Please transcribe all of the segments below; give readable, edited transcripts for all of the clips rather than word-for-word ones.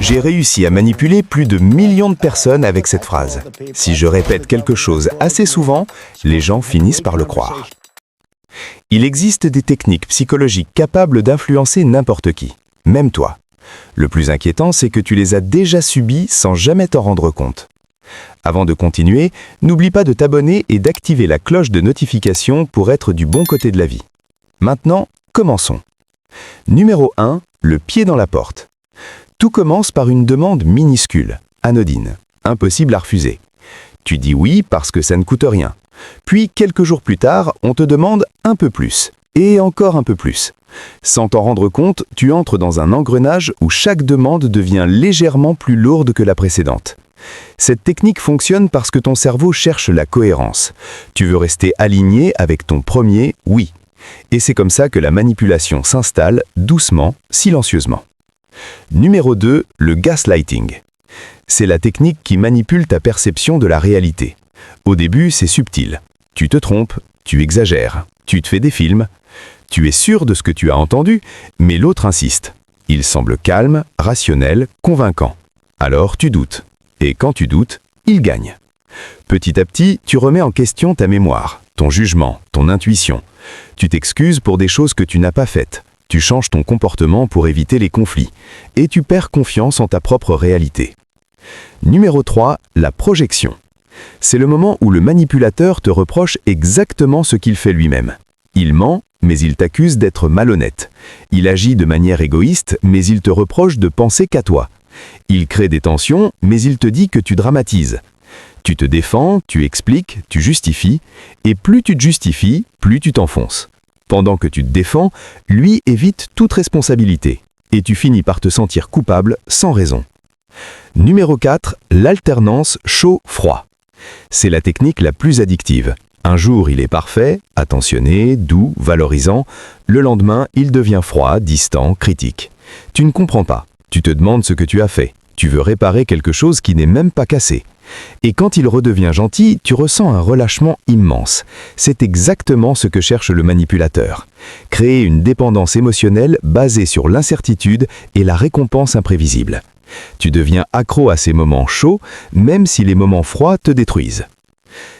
J'ai réussi à manipuler plus de millions de personnes avec cette phrase. Si je répète quelque chose assez souvent, les gens finissent par le croire. Il existe des techniques psychologiques capables d'influencer n'importe qui, même toi. Le plus inquiétant, c'est que tu les as déjà subies sans jamais t'en rendre compte. Avant de continuer, n'oublie pas de t'abonner et d'activer la cloche de notification pour être du bon côté de la vie. Maintenant, commençons. Numéro 1, le pied dans la porte. Tout commence par une demande minuscule, anodine, impossible à refuser. Tu dis oui parce que ça ne coûte rien. Puis, quelques jours plus tard, on te demande un peu plus, et encore un peu plus. Sans t'en rendre compte, tu entres dans un engrenage où chaque demande devient légèrement plus lourde que la précédente. Cette technique fonctionne parce que ton cerveau cherche la cohérence. Tu veux rester aligné avec ton premier « oui ». Et c'est comme ça que la manipulation s'installe doucement, silencieusement. Numéro 2, le gaslighting. C'est la technique qui manipule ta perception de la réalité. Au début, c'est subtil. Tu te trompes, tu exagères, tu te fais des films. Tu es sûr de ce que tu as entendu, mais l'autre insiste. Il semble calme, rationnel, convaincant. Alors tu doutes. Et quand tu doutes, il gagne. Petit à petit, tu remets en question ta mémoire, ton jugement, ton intuition. Tu t'excuses pour des choses que tu n'as pas faites. Tu changes ton comportement pour éviter les conflits. Et tu perds confiance en ta propre réalité. Numéro 3, la projection. C'est le moment où le manipulateur te reproche exactement ce qu'il fait lui-même. Il ment, mais il t'accuse d'être malhonnête. Il agit de manière égoïste, mais il te reproche de penser qu'à toi. Il crée des tensions, mais il te dit que tu dramatises. Tu te défends, tu expliques, tu justifies, et plus tu te justifies, plus tu t'enfonces. Pendant que tu te défends, lui évite toute responsabilité, et tu finis par te sentir coupable sans raison. Numéro 4, l'alternance chaud-froid. C'est la technique la plus addictive. Un jour, il est parfait, attentionné, doux, valorisant. Le lendemain, il devient froid, distant, critique. Tu ne comprends pas. Tu te demandes ce que tu as fait. Tu veux réparer quelque chose qui n'est même pas cassé. Et quand il redevient gentil, tu ressens un relâchement immense. C'est exactement ce que cherche le manipulateur. Créer une dépendance émotionnelle basée sur l'incertitude et la récompense imprévisible. Tu deviens accro à ces moments chauds, même si les moments froids te détruisent.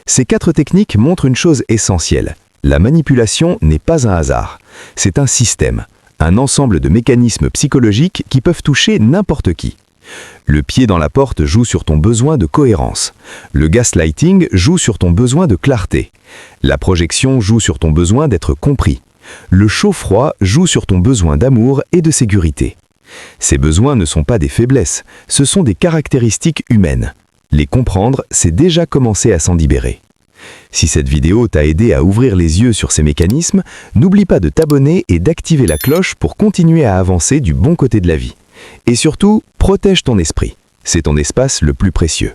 Ces 4 techniques montrent une chose essentielle. La manipulation n'est pas un hasard. C'est un système, un ensemble de mécanismes psychologiques qui peuvent toucher n'importe qui. Le pied dans la porte joue sur ton besoin de cohérence. Le gaslighting joue sur ton besoin de clarté. La projection joue sur ton besoin d'être compris. Le chaud-froid joue sur ton besoin d'amour et de sécurité. Ces besoins ne sont pas des faiblesses, ce sont des caractéristiques humaines. Les comprendre, c'est déjà commencer à s'en libérer. Si cette vidéo t'a aidé à ouvrir les yeux sur ces mécanismes, n'oublie pas de t'abonner et d'activer la cloche pour continuer à avancer du bon côté de la vie. Et surtout, protège ton esprit. C'est ton espace le plus précieux.